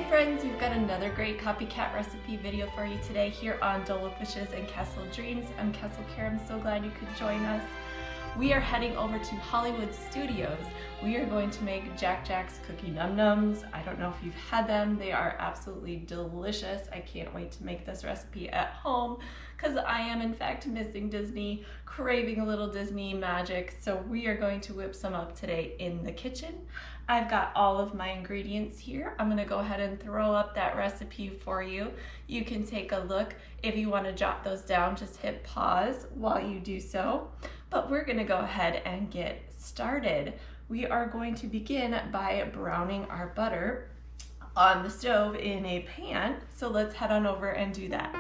friends, we've got another great copycat recipe video for you today here on Dole Whip Wishes and Castle Dreams. I'm Castle Cara. I'm so glad you could join us. We are heading over to Hollywood Studios. We are going to make Jack Jack's Cookie Num Nums. I don't know if you've had them. They are absolutely delicious. I can't wait to make this recipe at home because I am in fact missing Disney, craving a little Disney magic. So we are going to whip some up today in the kitchen. I've got all of my ingredients here. I'm gonna go ahead and throw up that recipe for you. You can take a look. If you wanna jot those down, just hit pause while you do so. But we're gonna go ahead and get started. We are going to begin by browning our butter on the stove in a pan. So let's head on over and do that.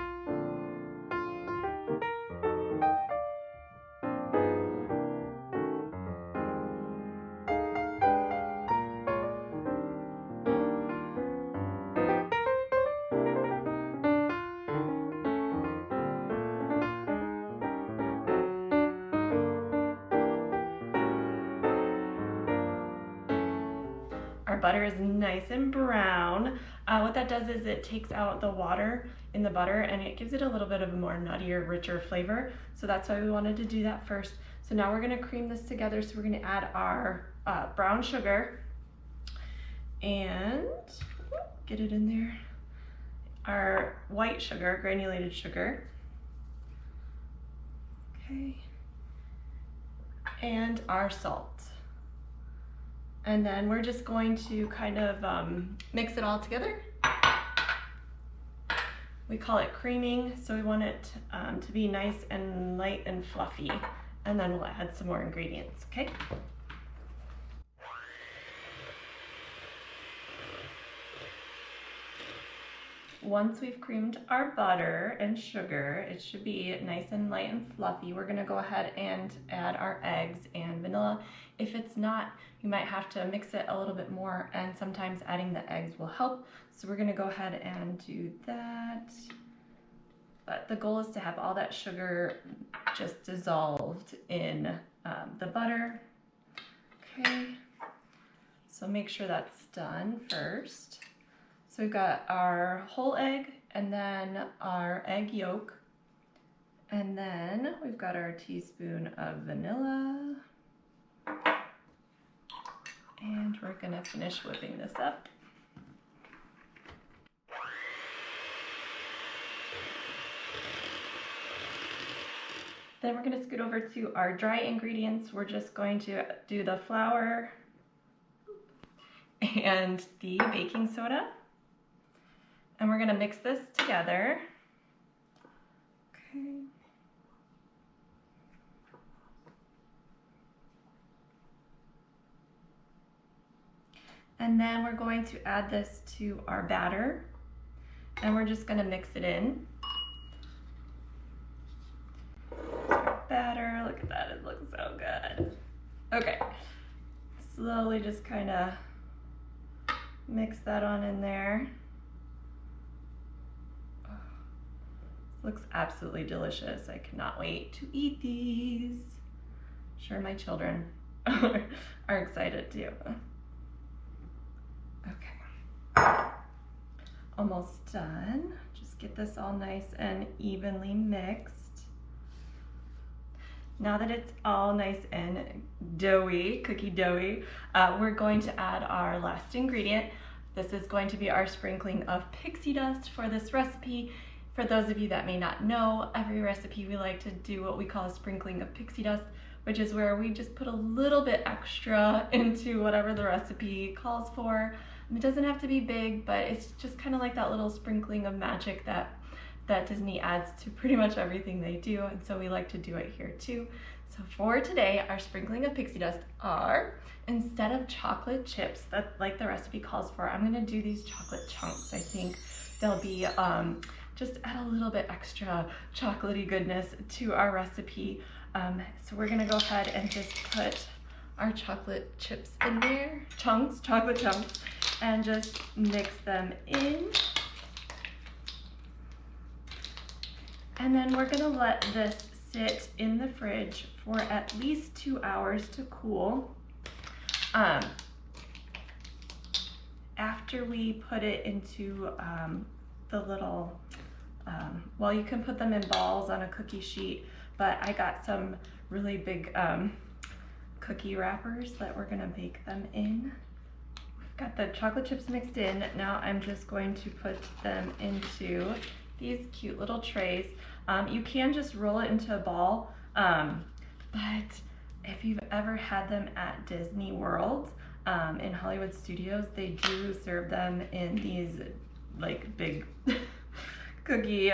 Our butter is nice and brown. What that does is it takes out the water in the butter and it gives it a little bit of a more nuttier, richer flavor. So that's why we wanted to do that first. So now we're gonna cream this together. So we're gonna add our brown sugar and get it in there. Our white sugar, granulated sugar. Okay. And our salt. And then we're just going to kind of mix it all together. We call it creaming, so we want it to be nice and light and fluffy. And then we'll add some more ingredients, okay? Once we've creamed our butter and sugar, it should be nice and light and fluffy. We're gonna go ahead and add our eggs and vanilla. If it's not, you might have to mix it a little bit more, and sometimes adding the eggs will help. So we're gonna go ahead and do that. But the goal is to have all that sugar just dissolved in the butter. Okay, so make sure that's done first. So we've got our whole egg and then our egg yolk. And then we've got our teaspoon of vanilla. And we're gonna finish whipping this up. Then we're gonna scoot over to our dry ingredients. We're just going to do the flour and the baking soda. And we're gonna mix this together. Okay. And then we're going to add this to our batter. And we're just gonna mix it in. Our batter, look at that, it looks so good. Okay, slowly just kinda mix that on in there. Looks absolutely delicious. I cannot wait to eat these. I'm sure my children are excited too. Okay, almost done. Just get this all nice and evenly mixed. Now that it's all nice and doughy, cookie doughy, we're going to add our last ingredient. This is going to be our sprinkling of pixie dust for this recipe. For those of you that may not know, every recipe we like to do what we call a sprinkling of pixie dust, which is where we just put a little bit extra into whatever the recipe calls for. It doesn't have to be big, but it's just kind of like that little sprinkling of magic that Disney adds to pretty much everything they do, and so we like to do it here too. So for today, our sprinkling of pixie dust are, instead of chocolate chips, that like the recipe calls for, I'm gonna do these chocolate chunks. I think they'll be, just add a little bit extra chocolatey goodness to our recipe. So we're gonna go ahead and just put our chocolate chips in there, chocolate chunks, and just mix them in. And then we're gonna let this sit in the fridge for at least 2 hours to cool. after we put it into the little, well, you can put them in balls on a cookie sheet, but I got some really big cookie wrappers that we're gonna bake them in. We've got the chocolate chips mixed in. Now I'm just going to put them into these cute little trays. You can just roll it into a ball, but if you've ever had them at Disney World, in Hollywood Studios, they do serve them in these like big cookie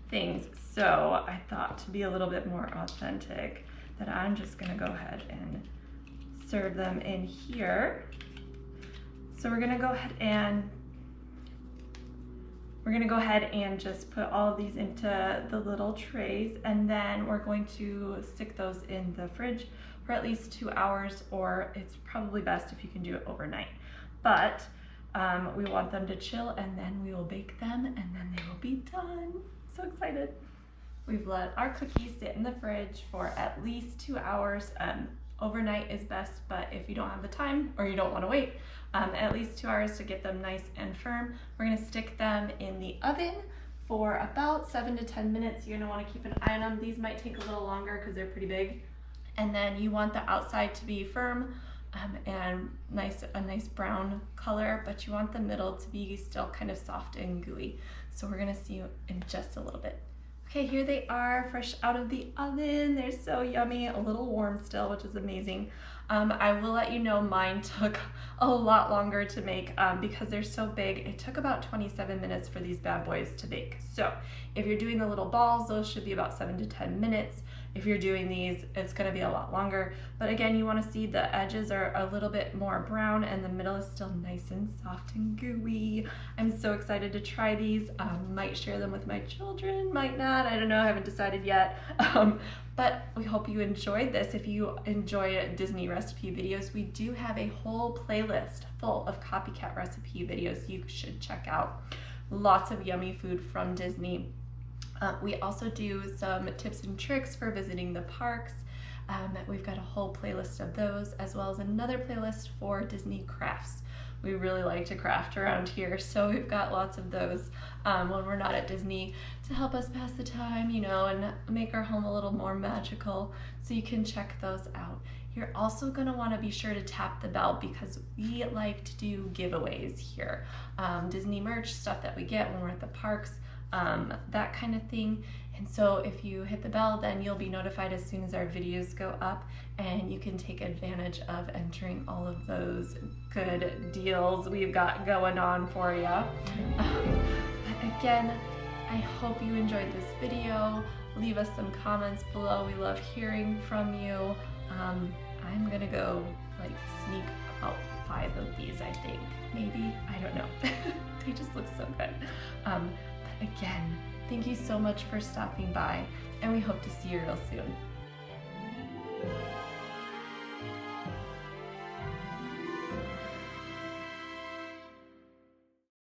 things. So I thought, to be a little bit more authentic, that I'm just gonna go ahead and serve them in here. So we're gonna go ahead and just put all of these into the little trays, and then we're going to stick those in the fridge for at least 2 hours, or it's probably best if you can do it overnight. But we want them to chill, and then we will bake them, and then they will be done. So excited. We've let our cookies sit in the fridge for at least 2 hours. Overnight is best, but if you don't have the time or you don't want to wait, at least 2 hours to get them nice and firm. We're going to stick them in the oven for about 7 to 10 minutes. You're going to want to keep an eye on them. These might take a little longer because they're pretty big. And then you want the outside to be firm and a nice brown color, but you want the middle to be still kind of soft and gooey. So we're going to see you in just a little bit. Okay, here they are, fresh out of the oven. They're so yummy, a little warm still, which is amazing. I will let you know mine took a lot longer to make because they're so big. It took about 27 minutes for these bad boys to bake. So if you're doing the little balls, those should be about 7 to 10 minutes. If you're doing these, it's gonna be a lot longer. But again, you wanna see the edges are a little bit more brown and the middle is still nice and soft and gooey. I'm so excited to try these. Might share them with my children, might not, I don't know, I haven't decided yet. But we hope you enjoyed this. If you enjoy Disney recipe videos, we do have a whole playlist full of copycat recipe videos you should check out. Lots of yummy food from Disney. We also do some tips and tricks for visiting the parks. We've got a whole playlist of those, as well as another playlist for Disney crafts. We really like to craft around here, so we've got lots of those when we're not at Disney to help us pass the time, you know, and make our home a little more magical, so you can check those out. You're also going to want to be sure to tap the bell because we like to do giveaways here. Disney merch, stuff that we get when we're at the parks, that kind of thing. And so if you hit the bell, then you'll be notified as soon as our videos go up, and you can take advantage of entering all of those good deals we've got going on for you. But again, I hope you enjoyed this video. Leave us some comments below. We love hearing from you. I'm gonna go like sneak about 5 of these, I think. Maybe, I don't know. They just look so good. But again, thank you so much for stopping by, and we hope to see you real soon.